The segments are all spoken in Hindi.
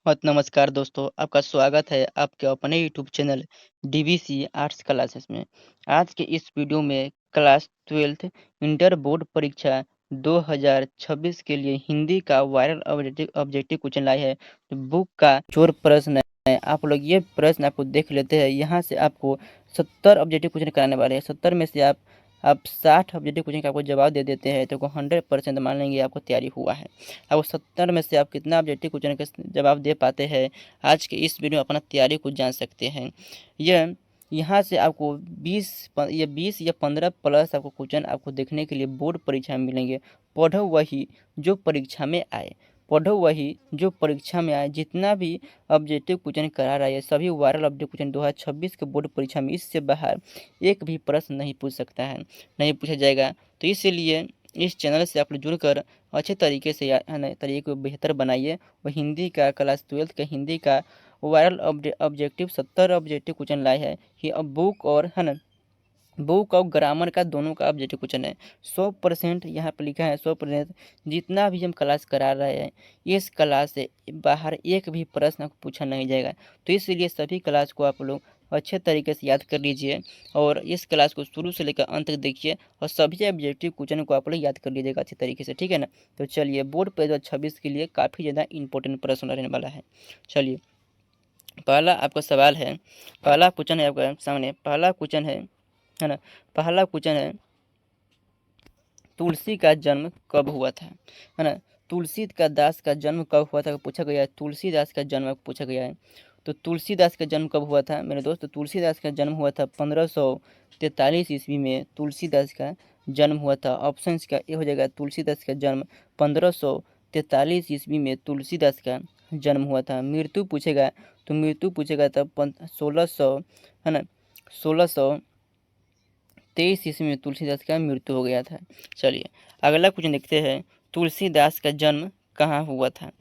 बहुत नमस्कार दोस्तों, आपका स्वागत है आपके अपने YouTube channel DVC arts classes में। आज के इस वीडियो में क्लास 12th इंटर बोर्ड परीक्षा 2026 के लिए हिंदी का वायरल ऑब्जेक्टिव ऑब्जेक्टिव क्वेश्चन लाए है। तो बुक का चोर प्रश्न है, आप लोग ये प्रश्न आपको देख लेते हैं। यहाँ से आपको 70 ऑब्जेक्टिव क्वेश्चन कराने वाले हैं। 70 में से आप 60 ऑब्जेक्टिव क्वेश्चन का आपको जवाब दे देते हैं तो 100% मान लेंगे आपको तैयारी हुआ है। अब 70 में से आप कितना ऑब्जेक्टिव क्वेश्चन का जवाब दे पाते हैं, आज के इस वीडियो में अपना तैयारी को जान सकते हैं। यह यहाँ से आपको 20 या 15 प्लस आपको क्वेश्चन आपको देखने के लिए बोर्ड परीक्षा में मिलेंगे। पढ़ो वही जो परीक्षा में आए, पढ़ो वही जो परीक्षा में आए। जितना भी ऑब्जेक्टिव क्वेश्चन करा रहा है सभी वायरल ऑब्जेक्टिव क्वेश्चन 2026 के बोर्ड परीक्षा में इससे बाहर एक भी प्रश्न नहीं पूछ सकता है, नहीं पूछा जाएगा। तो इसीलिए इस चैनल से आप लोग जुड़कर अच्छे तरीके से है ना तरीके को बेहतर बनाइए। और हिंदी का क्लास 12th का हिंदी का वायरल ऑब्जेक्टिव 70 ऑब्जेक्टिव क्वेश्चन लाए है कि अब बुक और है ना बुक और ग्रामर का दोनों का ऑब्जेक्टिव क्वेश्चन है। 100% यहाँ पर लिखा है 100%। जितना भी हम क्लास करा रहे हैं इस क्लास से बाहर एक भी प्रश्न पूछा नहीं जाएगा। तो इसलिए सभी क्लास को आप लोग अच्छे तरीके से याद कर लीजिए और इस क्लास को शुरू से लेकर अंत तक देखिए और सभी ऑब्जेक्टिव क्वेश्चन को आप लोग याद कर लीजिएगा अच्छे तरीके से, ठीक है ना। तो चलिए, बोर्ड पे 2026 के लिए काफ़ी ज़्यादा इंपॉर्टेंट प्रश्न रहने वाला है। चलिए, पहला आपका सवाल है, पहला क्वेश्चन है आपका सामने। पहला क्वेश्चन है ना, पहला क्वेश्चन है तुलसी का जन्म कब हुआ था, है ना। तुलसी का दास का जन्म कब हुआ था पूछा गया है। तुलसीदास का जन्म पूछा गया है। तो तुलसीदास का जन्म कब हुआ था मेरे दोस्त? तो तुलसीदास का जन्म हुआ था 1543 ईस्वी में तुलसीदास का जन्म हुआ था। ऑप्शन का ये हो जाएगा, तुलसीदास का जन्म 1543 ईस्वी में तुलसीदास का जन्म हुआ था। मृत्यु पूछेगा तो मृत्यु पूछेगा तब 1600 है ना, 1623 ईस्वी में तुलसीदास का मृत्यु हो गया था। चलिए अगला क्वेश्चन देखते हैं, तुलसीदास का जन्म कहाँ हुआ था।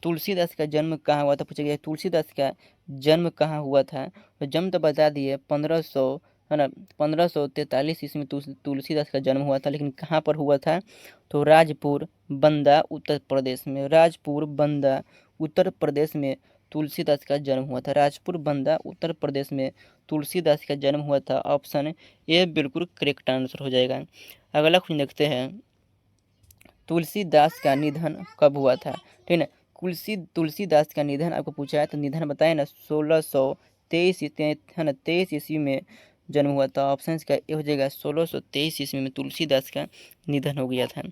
तुलसीदास का जन्म कहाँ हुआ था पूछा गया। तुलसीदास का जन्म कहाँ हुआ था, तो जन्म तो बता दिए 1500 है ना, 1543 ईस्वी में तुलसीदास का जन्म हुआ था। लेकिन कहाँ पर हुआ था, तो राजपुर बंदा उत्तर प्रदेश में, राजपुर बंदा उत्तर प्रदेश में तुलसीदास का जन्म हुआ था। राजपुर बंदा उत्तर प्रदेश में तुलसीदास का जन्म हुआ था। ऑप्शन ए बिल्कुल करेक्ट आंसर हो जाएगा। अगला क्वेश्चन देखते हैं, तुलसीदास का निधन कब हुआ था, ठीक है। तुलसीदास का निधन आपको पूछा है तो निधन बताए ना, 1623 है ना, 23 ईस्वी में जन्म हुआ था। ऑप्शन का ये हो जाएगा 1623 ईस्वी में तुलसीदास का निधन हो गया था।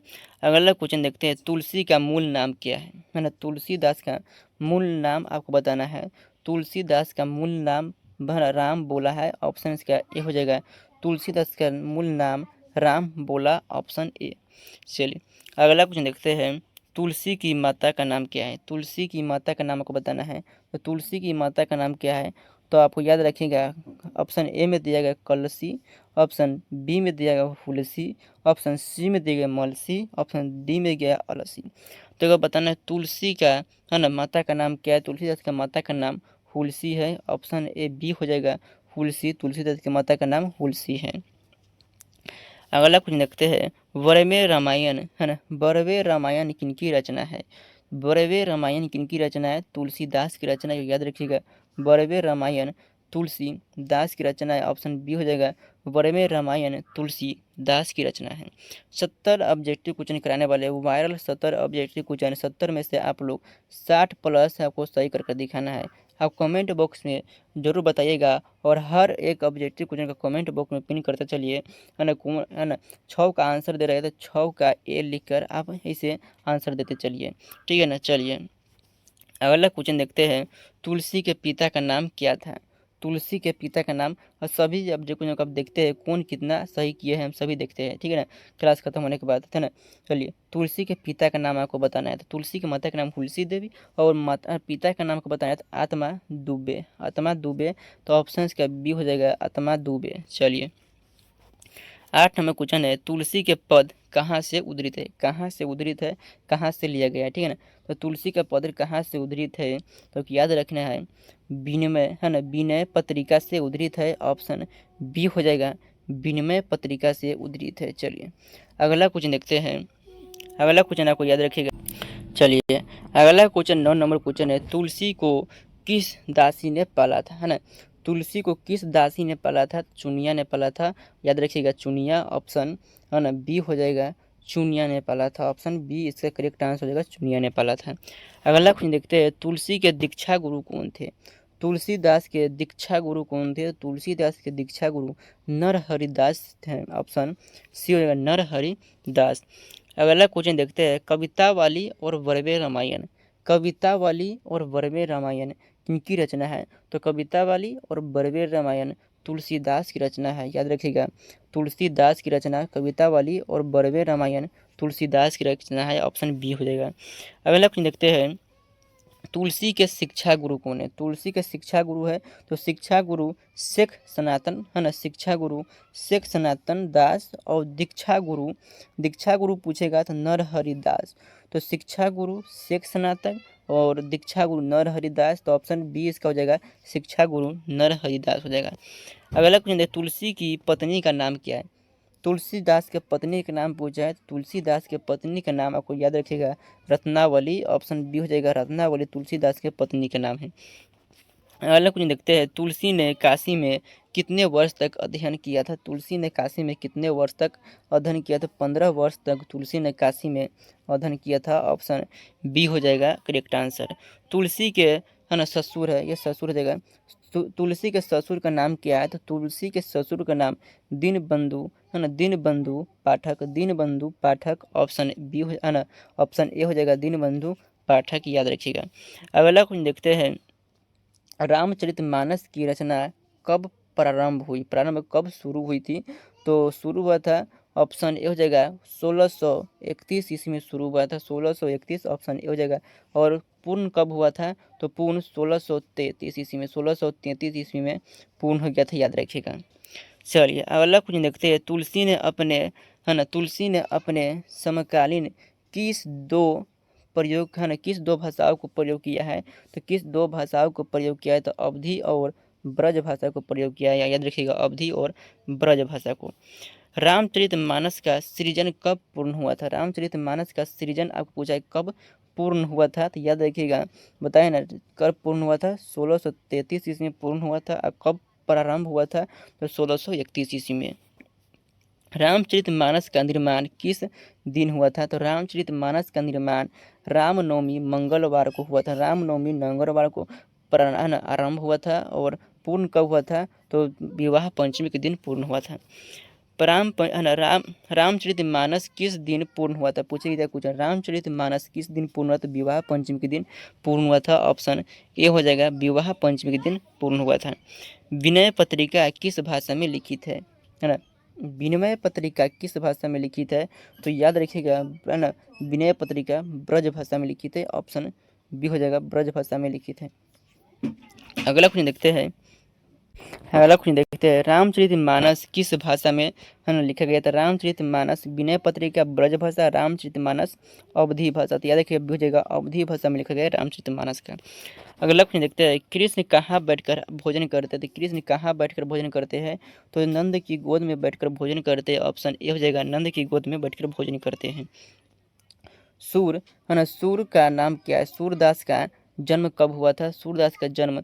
अगला क्वेश्चन देखते हैं, तुलसी का मूल नाम क्या है ना। तुलसीदास का मूल नाम आपको बताना है। तुलसीदास का मूल नाम राम बोला है। ऑप्शन का ये हो जाएगा, तुलसीदास का मूल नाम राम बोला, ऑप्शन ए। चलिए अगला क्वेश्चन देखते हैं, तुलसी की माता का नाम क्या है। तुलसी की माता का नाम आपको बताना है। तो तुलसी की माता का नाम क्या है, तो आपको याद रखिएगा। ऑप्शन ए में दिया गया कलसी, ऑप्शन बी में दिया गया फुलसी, ऑप्शन सी में दिया गया मलसी, ऑप्शन डी में गया अलसी। तो अगर बताना है तुलसी का है ना माता का नाम क्या है, तुलसीदास का माता का नाम हुलसी है। ऑप्शन ए बी हो जाएगा हुलसी, तुलसीदास की माता का नाम हुलसी है। अगला कुछ देखते हैं, बरवे रामायण है ना, बरवे रामायण किनकी रचना है। बरवे रामायण किनकी रचना है, तुलसीदास की रचना, याद रखिएगा। बरवे रामायण तुलसीदास की रचना है। ऑप्शन बी हो जाएगा, बरवे रामायण तुलसीदास की रचना है। 70 ऑब्जेक्टिव क्वेश्चन कराने वाले वायरल 70 ऑब्जेक्टिव क्वेश्चन, 70 में से आप लोग 60 प्लस आपको सही करके दिखाना है। आप कमेंट बॉक्स में ज़रूर बताइएगा और हर एक ऑब्जेक्टिव क्वेश्चन का कमेंट बॉक्स में पिन करते चलिए, है ना। 6 का आंसर दे रहे थे, 6 का ए लिखकर आप इसे आंसर देते चलिए, ठीक है ना। चलिए अगला क्वेश्चन देखते हैं, तुलसी के पिता का नाम क्या था। तुलसी के पिता का नाम, और सभी ऑब्जेक्ट को आप देखते हैं कौन कितना सही किए हैं, हम सभी देखते हैं, ठीक है ना, क्लास खत्म होने के बाद, है ना। चलिए तुलसी के पिता का नाम आपको बताना है। तो तुलसी की माता का नाम तुलसी देवी और माता पिता का नाम को बताना है तो आत्मा दुबे, आत्मा दुबे। तो ऑप्शन का बी हो जाएगा आत्मा दुबे। चलिए 8 नंबर क्वेश्चन है, तुलसी के पद कहाँ से उद्धृत है। कहाँ से उद्धृत है, कहाँ से लिया गया है, ठीक है ना। तो तुलसी का पद कहाँ से उद्धृत है, तो याद रखना है विनिमय, है ना, विनय पत्रिका से उद्धृत है। ऑप्शन बी हो जाएगा, विनिमय पत्रिका से उद्धृत है। चलिए अगला क्वेश्चन देखते हैं। अगला क्वेश्चन आपको याद रखिएगा, चलिए अगला क्वेश्चन 9 नंबर क्वेश्चन है, तुलसी को किस दासी ने पाला था, है ना। तुलसी को किस दासी ने पाला था, चुनिया ने पाला था। याद रखिएगा चुनिया, ऑप्शन है ना बी हो जाएगा, चुनिया ने पाला था। ऑप्शन बी इसका करेक्ट आंसर हो जाएगा, चुनिया ने पाला था। अगला क्वेश्चन देखते हैं, तुलसी के दीक्षा गुरु कौन थे। तुलसीदास के दीक्षा गुरु कौन थे। तुलसीदास के दीक्षा गुरु नरहरिदास थे। ऑप्शन सी हो जाएगा, नरहरिदास। अगला क्वेश्चन देखते हैं, कविता वाली और वरवे रामायण। कविता वाली और वरवे रामायण किनकी रचना है। तो कविता वाली और वरवे रामायण तुलसीदास की रचना है। याद रखिएगा तुलसीदास की रचना कविता वाली और वरवे रामायण तुलसीदास की रचना है। ऑप्शन बी हो जाएगा। अगला क्वेश्चन देखते हैं, तुलसी के शिक्षा गुरु कौन है। तुलसी के शिक्षा गुरु है तो शिक्षा गुरु शेख सनातन, है ना। शिक्षा गुरु शेख सनातन दास। और दीक्षा गुरु पूछेगा तो नरहरिदास। तो शिक्षा गुरु शेख सनातन और दीक्षा गुरु नरहरिदास। तो ऑप्शन बी इसका हो जाएगा, शिक्षा गुरु नरहरिदास हो जाएगा। अगला क्वेश्चन है, तुलसी की पत्नी का नाम क्या है। तुलसीदास के पत्नी का नाम पूछा है। तुलसीदास के पत्नी का नाम आपको याद रखिएगा, रत्नावली। ऑप्शन बी हो जाएगा, रत्नावली तुलसीदास के पत्नी का नाम है। अगला क्वेश्चन देखते हैं, तुलसी ने काशी में कितने वर्ष तक अध्ययन किया था। तुलसी ने काशी में कितने वर्ष तक अध्ययन किया था। 15 वर्ष तक तुलसी ने काशी में अध्ययन किया था। ऑप्शन बी हो जाएगा करेक्ट आंसर। तुलसी के, है ना, ससुर है, ये ससुर हो जाएगा। तुलसी के ससुर का नाम क्या है। तो तुलसी के ससुर का नाम दीनबंधु, है ना, दीनबंधु पाठक, दीनबंधु पाठक। ऑप्शन बी है ना, ऑप्शन ए हो जाएगा, दीनबंधु पाठक। याद रखिएगा। अगला क्वेश्चन देखते हैं, रामचरितमानस की रचना कब प्रारंभ हुई। प्रारंभ कब शुरू हुई थी। तो शुरू हुआ था, ऑप्शन ए हो जाएगा 1631 ईस्वी में शुरू हुआ था। 1631 ऑप्शन ए हो जाएगा। और पूर्ण कब हुआ था। तो पूर्ण 1633 ईस्वी में, 1633 ईस्वी में पूर्ण हो गया था। याद रखिएगा। चलिए अगला क्वेश्चन देखते हैं, तुलसी ने अपने, है ना, तुलसी ने अपने समकालीन किस दो प्रयोग, है ना, किस दो भाषाओं को प्रयोग किया है। तो किस दो भाषाओं को प्रयोग किया है। तो अवधी और ब्रज भाषा को प्रयोग किया है। याद रखिएगा अवधी और ब्रज भाषा को। रामचरितमानस का सृजन कब पूर्ण हुआ था। रामचरितमानस का सृजन आपको पूछा है कब पूर्ण हुआ था। तो याद रखिएगा, बताए ना कब पूर्ण हुआ था। 1633 ईस्वी में पूर्ण हुआ था। और कब प्रारंभ हुआ था। तो 1631 ईस्वी में। रामचरितमानस का निर्माण किस दिन हुआ था। तो रामचरितमानस का निर्माण रामनवमी मंगलवार को हुआ था। रामनवमी मंगलवार को आरंभ हुआ था। और पूर्ण कब हुआ था। तो विवाह पंचमी के दिन पूर्ण हुआ था। रामचरितमानस किस दिन पूर्ण हुआ था। पूछे गया कुछ, रामचरितमानस किस दिन पूर्ण हुआ था। विवाह पंचमी के दिन पूर्ण हुआ था। ऑप्शन ए हो जाएगा, विवाह पंचमी के दिन पूर्ण हुआ था। विनय पत्रिका किस भाषा में लिखित है ना। विनय पत्रिका किस भाषा में लिखित है। तो याद रखिएगा, है ना, विनय पत्रिका ब्रज भाषा में लिखित है। ऑप्शन बी हो जाएगा, ब्रज भाषा में लिखित है। अगला क्वेश्चन देखते हैं, रामचरितमानस किस भाषा में, है ना, लिखा गया था। रामचरितमानस विनय पत्रिका ब्रज भाषा, रामचरितमानस अवधी भाषा। तो याद रखिए हो जाएगा, अवधी भाषा में लिखा गया रामचरितमानस का। अगला क्वेश्चन देखते हैं, कृष्ण कहाँ बैठकर भोजन करते थे। कृष्ण कहाँ बैठकर भोजन करते हैं। तो नंद की गोद में बैठकर भोजन करते हैं। ऑप्शन ए हो जाएगा, नंद की गोद में बैठकर भोजन करते हैं। सूर, है ना, सूर का नाम क्या है। सूरदास का जन्म कब हुआ था। सूरदास का जन्म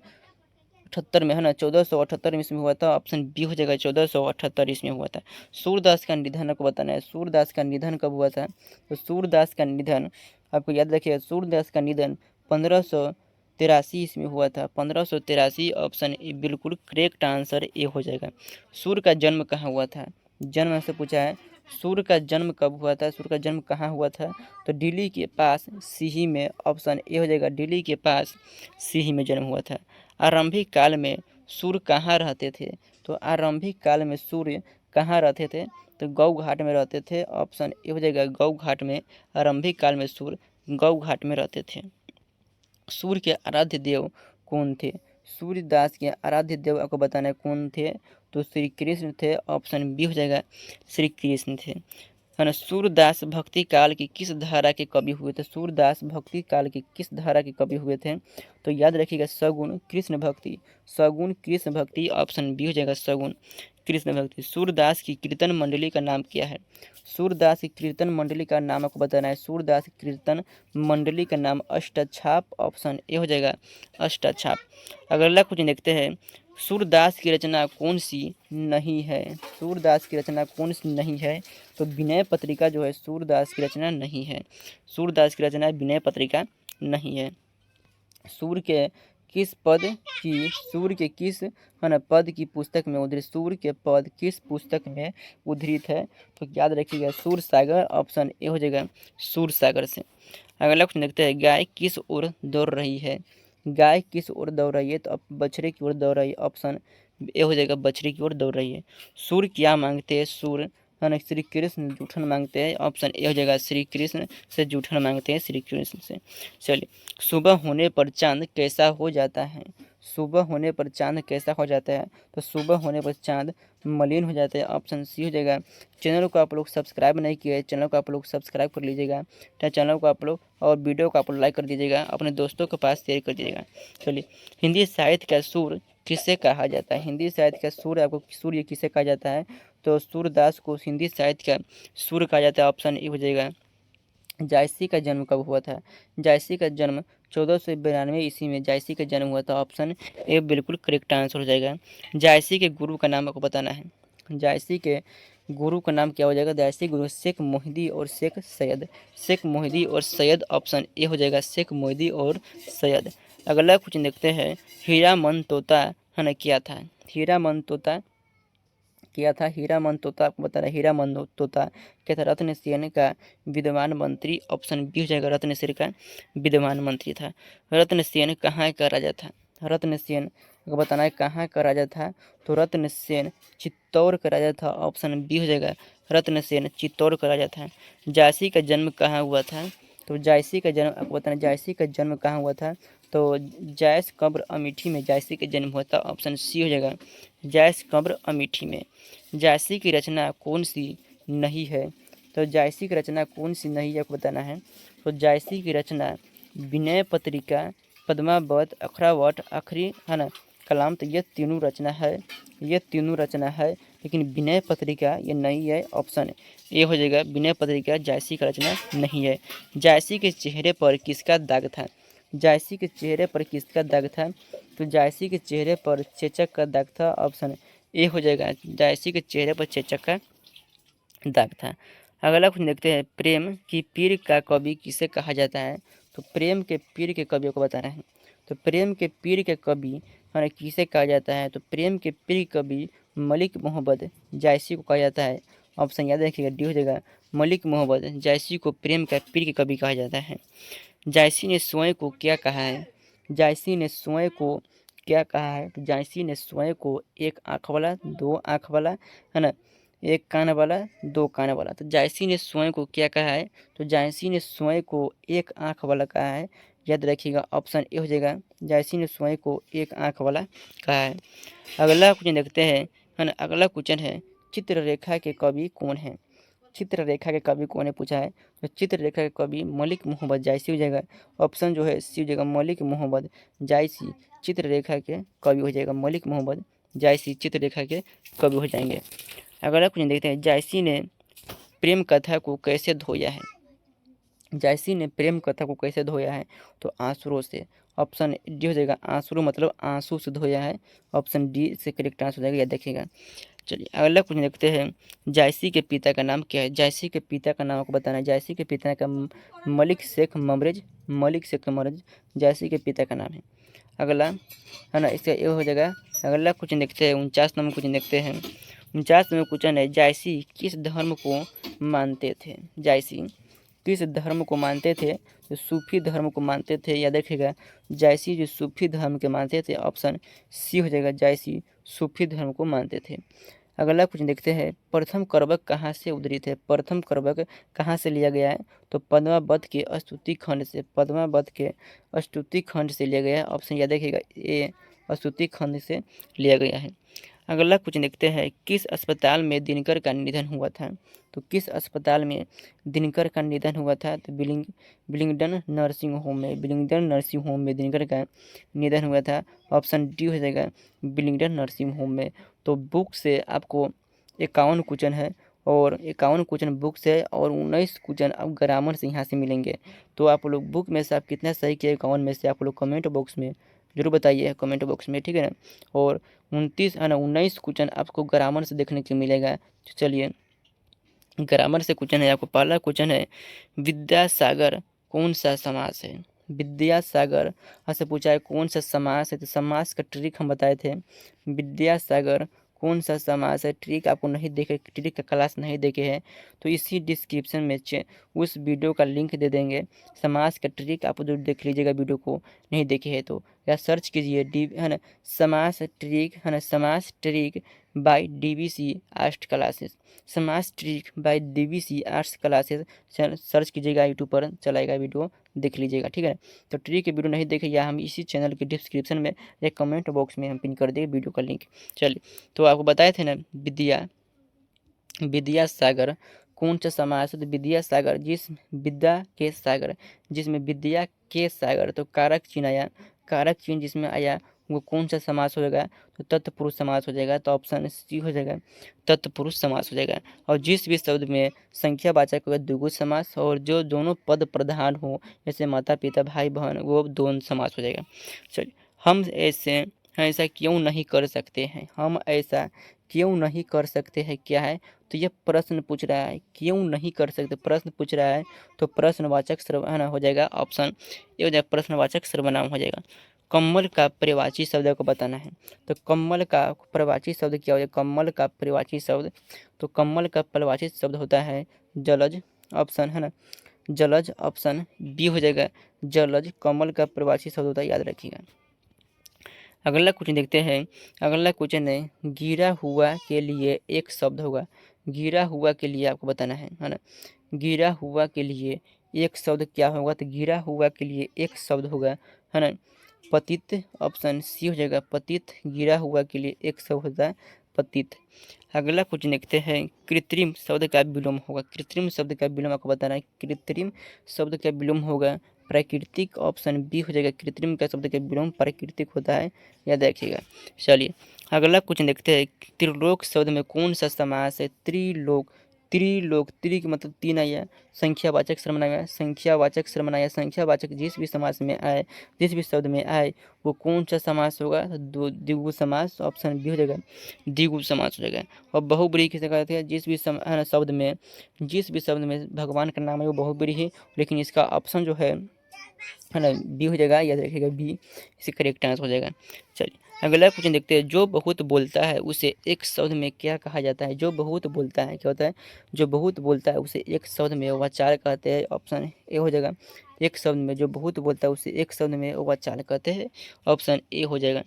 78 में, है ना, 1478 ईस्वी में हुआ था। ऑप्शन बी हो जाएगा, 1478 ईस्वी में हुआ था। सूरदास का निधन आपको बताना है, सूरदास का निधन कब हुआ था। तो सूरदास का निधन आपको याद रखिएगा, सूरदास का निधन 1583 ईस्वी में हुआ था। 1583 ऑप्शन ए बिल्कुल करेक्ट आंसर ए हो जाएगा। सूर का जन्म कहाँ हुआ था। जन्म से पूछा है, सूर का जन्म कब हुआ था। सूर का जन्म कहाँ हुआ था। तो दिल्ली के पास सीही में। ऑप्शन ए हो जाएगा, दिल्ली के पास सीही में जन्म हुआ था। आरंभिक काल में सूर्य कहाँ रहते थे। तो आरंभिक काल में सूर्य कहाँ रहते थे। तो गौ घाट में रहते थे। ऑप्शन ए हो जाएगा, गौ घाट में। आरंभिक काल में सूर्य गौ घाट में रहते थे। सूर्य के आराध्य देव कौन थे। सूर्यदास के आराध्य देव आपको बताना है कौन थे। तो श्री कृष्ण थे। ऑप्शन बी हो जाएगा, श्री कृष्ण थे। है ना। सूरदास भक्ति काल की किस धारा के कवि हुए थे? सूरदास भक्ति काल की किस धारा के कवि हुए थे? तो याद रखिएगा सगुण कृष्ण भक्ति, सगुण कृष्ण भक्ति, ऑप्शन बी हो जाएगा सगुण कृष्ण भक्ति। सूरदास की कीर्तन मंडली का नाम क्या है? सूरदास की कीर्तन मंडली का नाम आपको बताना है। सूरदास की कीर्तन मंडली का नाम अष्टछाप, ऑप्शन ए हो जाएगा अष्टछाप। अगला कुछ देखते हैं, सूरदास की रचना कौन सी नहीं है? सूरदास की रचना कौन सी नहीं है? तो विनय पत्रिका जो है सूरदास की रचना नहीं है। सूरदास की रचना विनय पत्रिका नहीं है। सूर्य के किस पद की, सूर्य के किस है ना पद की पुस्तक में उद्धृत, सूर्य के पद किस पुस्तक में उद्धृत है? तो याद रखिएगा सूर सागर, ऑप्शन ए हो जाएगा सूर सागर से। अगला क्वेश्चन देखते हैं, गाय किस ओर दौड़ रही है? गाय किस ओर दौड़ रही है? तो अब बछड़े की ओर दौड़ रही है, ऑप्शन ए हो जाएगा बछड़े की ओर दौड़ रही है। सूर्य क्या मांगते हैं? सूर्य है ना श्री कृष्ण जूठन मांगते हैं, ऑप्शन ए हो जाएगा श्री कृष्ण से जूठन मांगते हैं, श्री कृष्ण से। चलिए, सुबह होने पर चांद कैसा हो जाता है? सुबह होने पर चांद कैसा हो जाता है? तो सुबह होने पर चांद मलिन हो जाता है, ऑप्शन सी हो जाएगा। चैनल को आप लोग सब्सक्राइब नहीं किए, चैनल को आप लोग सब्सक्राइब कर लीजिएगा, चैनल को आप लोग और वीडियो को आप लोग लाइक कर दीजिएगा, अपने दोस्तों के पास शेयर कर दीजिएगा। चलिए, हिंदी साहित्य का सूर किसे कहा जाता है? हिंदी साहित्य का सूर्य आपको सूर्य किसे कहा जाता है? तो सूरदास को हिंदी साहित्य का सूर्य कहा जाता है, ऑप्शन ए हो जाएगा। जायसी का जन्म कब हुआ था? जायसी का जन्म 1492 ईस्वी में जायसी का जन्म हुआ था, ऑप्शन ए बिल्कुल करेक्ट आंसर हो जाएगा। जायसी के गुरु का नाम आपको बताना है। जायसी के गुरु का नाम क्या हो जाएगा? जायसी गुरु शेख मोहिदी और शेख सैयद, शेख मोहिदी और सैयद, ऑप्शन ए हो जाएगा शेख मोहिदी और सैयद। अगला कुछ देखते हैं, हीरामन तोता है ना क्या था? हीरामन तोता किया था। हीरामन तोता आपको बता रहा है, हीरामन तोता क्या था? रत्नसेन का विद्वान मंत्री, ऑप्शन बी हो जाएगा रत्नसेन का विद्वान मंत्री था। रत्नसेन कहाँ का राजा था? रत्नसेन को बताना है कहाँ का राजा था? तो रत्नसेन चित्तौड़ का राजा था, ऑप्शन बी हो जाएगा रत्नसेन चित्तौड़ का राजा था। जायसी का जन्म कहाँ हुआ था? तो जायसी का जन्म आपको बताना, जायसी का जन्म कहाँ हुआ था? तो जायस कब्र अमेठी में जायसी का जन्म हुआ था, ऑप्शन सी हो जाएगा जायस कब्र अमेठी में। जायसी की रचना कौन सी नहीं है? तो जायसी की रचना कौन सी नहीं है आपको बताना है। तो जायसी की रचना विनय पत्रिका, पद्मावत, अखरावट, आखिरी है ना कलाम, तो ये तीनों रचना है, ये तीनों रचना है, लेकिन विनय पत्रिका ये नहीं है, ऑप्शन ए हो जाएगा विनय पत्रिका जायसी का रचना नहीं है। जायसी के चेहरे पर किसका दाग था? जायसी के चेहरे पर किसका दाग था? तो जायसी के चेहरे पर चेचक का दाग था, ऑप्शन ए हो जाएगा जायसी के चेहरे पर चेचक का दाग था। अगला कुछ देखते हैं, प्रेम की पीर का कवि किसे कहा जाता है? तो प्रेम के पीर के कवियों को बताना है। तो प्रेम के पीर के कवि है किसे कहा जाता है? तो प्रेम के पीर कवि मलिक मोहम्मद जायसी को कहा जाता है, ऑप्शन याद रखिएगा डी हो जाएगा मलिक मोहम्मद जायसी को प्रेम का पीर के कवि कहा जाता है। जायसी ने स्वयं को क्या कहा है? जायसी ने स्वयं को क्या कहा है? तो जायसी ने स्वयं को एक आँख वाला, दो आँख वाला है ना, एक कान वाला, दो कान वाला। तो जायसी ने स्वयं को क्या कहा है? तो जायसी ने स्वयं को एक आँख वाला कहा है, याद रखिएगा ऑप्शन ए हो जाएगा जायसी ने स्वयं को एक आँख वाला कहा है। अगला क्वेश्चन देखते हैं, है ना। अगला क्वेश्चन है, चित्ररेखा के कवि कौन है? चित्ररेखा के कवि कौन है पूछा है। तो चित्ररेखा के कवि मलिक मोहम्मद जायसी हो जाएगा, ऑप्शन जो है सी हो जाएगा मलिक मोहम्मद जायसी चित्ररेखा के कवि हो जाएगा, मलिक मोहम्मद जायसी चित्ररेखा के कवि हो जाएंगे। अगला क्वेश्चन देखते हैं, जायसी ने प्रेम कथा को कैसे धोया है? जायसी ने प्रेम कथा को कैसे धोया है? तो आंसुओं से, ऑप्शन डी हो जाएगा आंसू मतलब आंसू से धोया है, ऑप्शन डी से करेक्ट आंसर हो जाएगा, याद देखिएगा। चलिए अगला क्वेश्चन देखते हैं, जायसी के पिता का नाम क्या है? जायसी के पिता का नाम आपको बताना है। जायसी के पिता का मलिक शेख ममरेज, मलिक शेख ममरेज जायसी के पिता का नाम है। अगला है ना इसका ये हो जाएगा। अगला क्वेश्चन देखते हैं, 49 नंबर क्वेश्चन देखते हैं। 49 नंबर क्वेश्चन है, जायसी किस धर्म को मानते थे? जायसी किस धर्म को मानते थे? तो सूफी धर्म को मानते थे, याद रखिएगा जायसी जो सूफी धर्म के मानते थे, ऑप्शन सी हो जाएगा जायसी सूफी धर्म को मानते थे। अगला कुछ देखते हैं, प्रथम करवक कहाँ से उद्धृत है? प्रथम करवक कहाँ से लिया गया है? तो पद्मावत के स्तुति खंड से, पद्मावत के स्तुति खंड से लिया गया है, ऑप्शन याद रखिएगा ए स्तुति खंड से लिया गया है। अगला क्वेश्चन देखते हैं, किस अस्पताल में दिनकर का निधन हुआ था? तो किस अस्पताल में दिनकर का निधन हुआ था? तो बिलिंगडन नर्सिंग होम में, बिलिंगडन नर्सिंग होम में दिनकर का निधन हुआ था। ऑप्शन डी हो जाएगा बिलिंगडन नर्सिंग होम में। तो बुक से आपको 51 क्वेश्चन है और 51 क्वेश्चन बुक से और 19 क्वेश्चन अब ग्रामर से यहाँ से मिलेंगे। तो आप लोग बुक में से आप कितना सही किए 51 में से आप लोग कमेंट बॉक्स में जरूर बताइए, कमेंट बॉक्स में, ठीक है ना। और 19 क्वेश्चन आपको ग्रामर से देखने को मिलेगा। तो चलिए ग्रामर से क्वेश्चन है, आपको पहला क्वेश्चन है, विद्यासागर कौन सा समास है? विद्यासागर आपसे पूछा है कौन सा समास है, तो समास का ट्रिक हम बताए थे। विद्यासागर कौन सा समास है, ट्रिक आपको नहीं देखे, ट्रिक का क्लास नहीं देखे हैं तो इसी डिस्क्रिप्शन में उस वीडियो का लिंक दे देंगे। समास का ट्रिक आप जो देख लीजिएगा वीडियो को नहीं देखे है तो, या सर्च कीजिए डी है ना समास ट्रिक, है ना समास trick by DVC arts classes, समास trick by DVC arts classes search कीजिएगा, यूट्यूब पर चलाएगा वीडियो, देख लीजिएगा, ठीक है। तो ट्रिक की वीडियो नहीं देखे या हम इसी चैनल के डिस्क्रिप्शन में या कमेंट बॉक्स में हम पिन कर देंगे वीडियो का लिंक। चलिए, तो आपको बताए थे ना विद्यासागर कौन सा समास है? तो विद्यासागर जिस विद्या के सागर, जिसमें विद्या के सागर, तो कारक चिन्ह आया, कारक चिन्ह जिसमें आया वो कौन सा समास हो जाएगा? तो तत्पुरुष समास हो जाएगा। तो ऑप्शन सी हो जाएगा, तत्पुरुष समास हो जाएगा। और जिस भी शब्द में संख्यावाचक होगा द्विगु समास, और जो दोनों पद प्रधान हो जैसे माता पिता भाई बहन, वो द्वंद्व समास हो जाएगा। चलिए, हम ऐसा क्यों नहीं कर सकते हैं? हम ऐसा क्यों नहीं कर सकते हैं क्या है? तो ये प्रश्न पूछ रहा है, क्यों नहीं कर सकते प्रश्न पूछ रहा है। तो प्रश्नवाचक सर्वनाम हो जाएगा, ऑप्शन ये हो जाएगा, प्रश्नवाचक सर्वनाम हो जाएगा। कम्मल का पर्यायवाची शब्द को बताना है। तो कम्मल का पर्यायवाची शब्द क्या हो जाएगा? कम्मल का पर्यायवाची शब्द, तो कम्मल का पर्यायवाची शब्द होता है जलज, ऑप्शन है ना जलज, ऑप्शन बी हो जाएगा जलज। कमल का पर्यायवाची शब्द होता है, याद रखिएगा। अगला क्वेश्चन देखते हैं। अगला क्वेश्चन है, गिरा हुआ के लिए एक शब्द होगा। गिरा हुआ के लिए आपको बताना है ना। गिरा हुआ के लिए एक शब्द क्या होगा? तो गिरा हुआ के लिए एक शब्द होगा, है ना पतित, ऑप्शन सी हो जाएगा पतित। गिरा हुआ के लिए एक शब्द होता है पतित। अगला क्वेश्चन देखते हैं, कृत्रिम शब्द का विलोम होगा। कृत्रिम शब्द का विलोम आपको बताना है। कृत्रिम शब्द का विलोम होगा प्राकृतिक, ऑप्शन बी हो जाएगा कृत्रिम का शब्द का विलोम प्राकृतिक होता है, याद रखिएगा। चलिए अगला क्वेश्चन देखते हैं, त्रिलोक शब्द में कौन सा समास है? त्रिलोक, त्रिलोक, त्रि का मतलब तीन आया, संख्यावाचक सर्वनाम आया, संख्यावाचक सर्वनाम आया, संख्यावाचक जिस भी समास में आए, जिस भी शब्द में आए वो कौन सा समास होगा? तो द्विगु समास, ऑप्शन बी हो जाएगा द्विगु समास हो जाएगा। और बहुब्रीहि किसे कहते हैं? जिस भी शब्द में, जिस भी शब्द में भगवान का नाम है वो बहुब्रीहि है, लेकिन इसका ऑप्शन जो है ना बी हो जाएगा, याद रखिएगा बी इसी करेक्ट आंसर हो जाएगा। चलिए अगला क्वेश्चन देखते हैं, जो बहुत बोलता है उसे एक शब्द में क्या कहा जाता है? जो बहुत बोलता है क्या होता है? जो बहुत बोलता है उसे एक शब्द में वाचाल कहते हैं, ऑप्शन ए हो जाएगा। एक शब्द में जो बहुत बोलता है उसे एक शब्द में वाचाल कहते हैं, ऑप्शन ए हो जाएगा।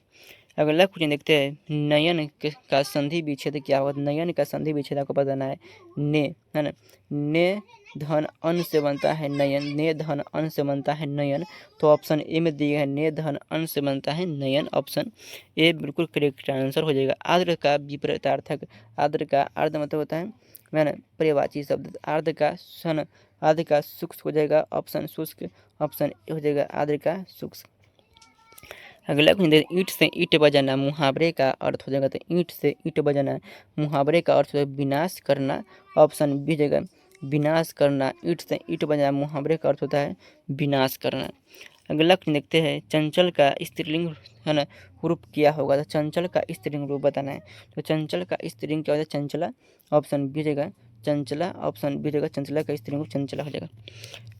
अगला क्वेश्चन देखते हैं, नयन का संधि विच्छेद क्या होगा? नयन का संधि विच्छेद आपको बताना है। ने, है ना ने धन अन से बनता है नयन, ने धन अन से बनता है नयन। तो ऑप्शन ए में दिया है ने धन अन से बनता है नयन, ऑप्शन ए बिल्कुल करेक्ट आंसर हो जाएगा। आर्द्र का विपरीतार्थक, आर्द्र का आर्द्र मतलब होता है ना पर्यायवाची शब्द, आर्द्र का सन, आर्द्र का शुष्क हो जाएगा, ऑप्शन शुष्क, ऑप्शन ए हो जाएगा आर्द्र का शुष्क। अगला क्वेश्चन, ईंट से ईंट बजाना मुहावरे का अर्थ हो जाएगा। तो ईंट से ईंट बजाना मुहावरे का अर्थ है विनाश करना, ऑप्शन बी जगह विनाश करना। ईंट से ईंट बजाना मुहावरे का अर्थ होता है विनाश करना। अगला क्वेश्चन देखते हैं, चंचल का स्त्रीलिंग है ना रूप क्या होगा? तो चंचल का स्त्रीलिंग रूप बताना है। तो चंचल का स्त्रीलिंग क्या होता है? चंचला, ऑप्शन बी जगह चंचला, ऑप्शन बी जगह चंचला का स्त्रीलिंग रूप चंचला हो जाएगा।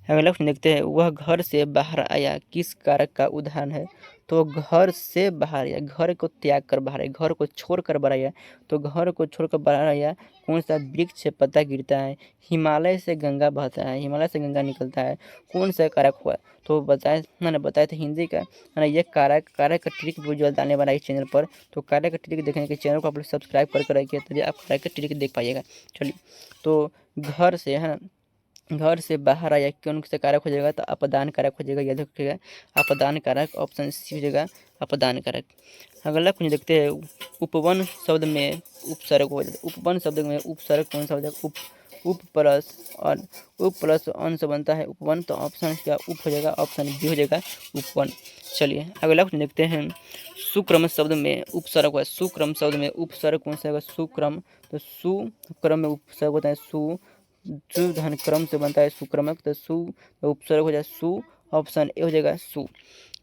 अगला क्वेश्चन देखते हैं, वह घर से बाहर आया किस कारक का उदाहरण है? तो घर से बाहर आया, घर को त्याग कर बाहर आया, घर को छोड़ कर बाहर आया। तो घर को छोड़कर बाहर आया, कौन सा वृक्ष से पत्ता गिरता है? हिमालय से गंगा बहता है, हिमालय से गंगा निकलता है, कौन सा कारक हुआ? तो बताए मैंने बताया था हिंदी का, है ना ये कारक का ट्रिक वीडियो डालने वाला इस चैनल पर। तो कारक का ट्रिक देखने के चैनल को आप लोग सब्सक्राइब कर रखिए, तभी आप कारक का ट्रिक देख पाइएगा। चलिए, तो घर से है ना घर से बाहर आया कौन से कारक हो जाएगा, तो अपदान कारक हो जाएगा, याद रखिएगा अपदान कारक, ऑप्शन सी हो जाएगा अपदान कारक। अगला कुछ देखते हैं, उपवन शब्द में उपसर्ग हो जाता है। उपवन शब्द में उपसर्ग कौन सा हो जाएगा, उप प्लस और उप प्लस अन से बनता है उपवन, तो ऑप्शन क्या उप हो जाएगा, ऑप्शन बी हो जाएगा उपवन। चलिए अगला कुछ देखते हैं, सुक्रम शब्द में उपसर्ग है, सुक्रम शब्द में उपसर्ग कौन सा होगा, सुक्रम, तो सुक्रम में उपसर्ग होता है सु धन क्रम से बनता है सुक्रमक, तो सु उपसर्ग हो जाए सु, ऑप्शन ए हो जाएगा सु।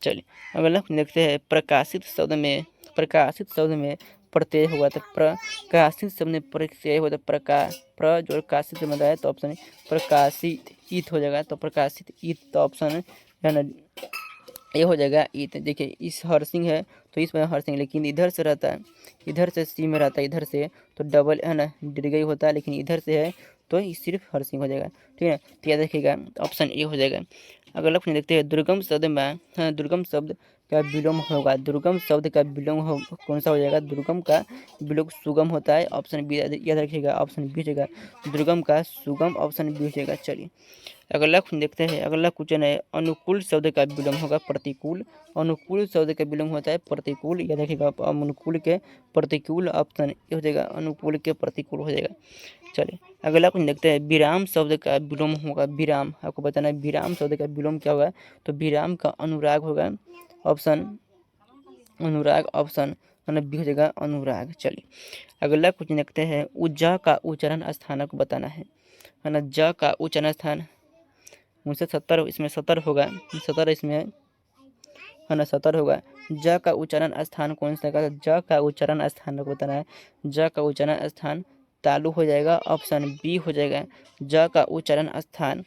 चलिए अगला देखते हैं, प्रकाशित शब्द में, प्रकाशित शब्द में प्रत्यय होगा, तो प्रकाशित शब्द में प्रत्यय होता है प्र जो काशित से बनता है, तो ऑप्शन प्रकाशित ईत हो जाएगा, तो प्रकाशित ईत, तो ऑप्शन है ना ये हो जाएगा ईत। देखिए इस हर्षिंग है तो इसमें हर्षिंग, लेकिन इधर से रहता है, इधर से सी में रहता है, इधर से तो डबल है ना दीर्घई होता है, लेकिन इधर से है तो ये सिर्फ हर्षिंग हो जाएगा। ठीक है, तो याद रखिएगा ऑप्शन ए हो जाएगा। अगला क्वेश्चन देखते हैं, दुर्गम शब्द में दुर्गम शब्द का विलोम होगा, दुर्गम शब्द का विलोम हो कौन सा हो जाएगा, दुर्गम का विलोम सुगम होता है, ऑप्शन बी याद रखिएगा, ऑप्शन बी हो जाएगा दुर्गम का सुगम, ऑप्शन बी हो जाएगा। चलिए अगला क्वेश्चन देखते हैं, अगला क्वेश्चन है, अनुकूल शब्द का विलोम होगा प्रतिकूल, अनुकूल शब्द का विलोम होता है प्रतिकूल, याद रखिएगा अनुकूल के प्रतिकूल, ऑप्शन ए हो जाएगा अनुकूल के प्रतिकूल हो जाएगा। चलिए अगला क्वेश्चन देखते हैं, विराम शब्द का विलोम होगा, विराम आपको बताना है विराम शब्द का विलोम क्या होगा, तो विराम का अनुराग होगा, ऑप्शन अनुराग, ऑप्शन बी हो जाएगा अनुराग। चलिए अगला क्वेश्चन देखते हैं, उज्जा का उच्चारण स्थानक बताना है ना, ज का उच्चारण स्थान 1970 इसमें 70 होगा, 70 इसमें है ना 70 होगा। ज का उच्चारण स्थान कौन सा का, ज का उच्चारण स्थान बताना है, ज का उच्चारण स्थान तालु हो जाएगा, ऑप्शन बी हो जाएगा ज का उच्चारण स्थान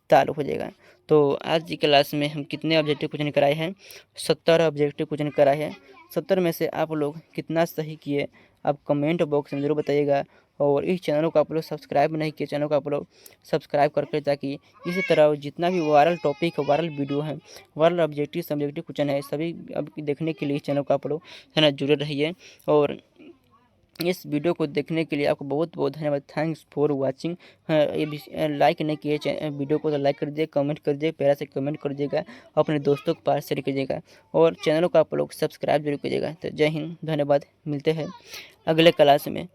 तालु हो जाएगा। तो आज की क्लास में हम कितने ऑब्जेक्टिव क्वेश्चन कराए हैं, 70 ऑब्जेक्टिव क्वेश्चन कराए हैं। 70 में से आप लोग कितना सही किए आप कमेंट बॉक्स में ज़रूर बताइएगा, और इस चैनल को आप लोग सब्सक्राइब नहीं किए, चैनल को आप लोग सब्सक्राइब करके, ताकि इसी तरह जितना भी वायरल टॉपिक वायरल वीडियो है, वायरल ऑब्जेक्टिव सब्जेक्टिव क्वेश्चन है, सभी अब देखने के लिए चैनल को आप लोग है ना जुड़े रहिए। और इस वीडियो को देखने के लिए आपको बहुत बहुत धन्यवाद, थैंक्स फॉर वाचिंग। ये भी लाइक नहीं किए वीडियो को तो लाइक कर दीजिए, कमेंट कर दीजिए, प्यारा से कमेंट कर दीजिएगा, अपने दोस्तों के पास शेयर कीजिएगा, और चैनल को आप लोग सब्सक्राइब जरूर कीजिएगा। तो जय हिंद, धन्यवाद, मिलते हैं अगले क्लास में।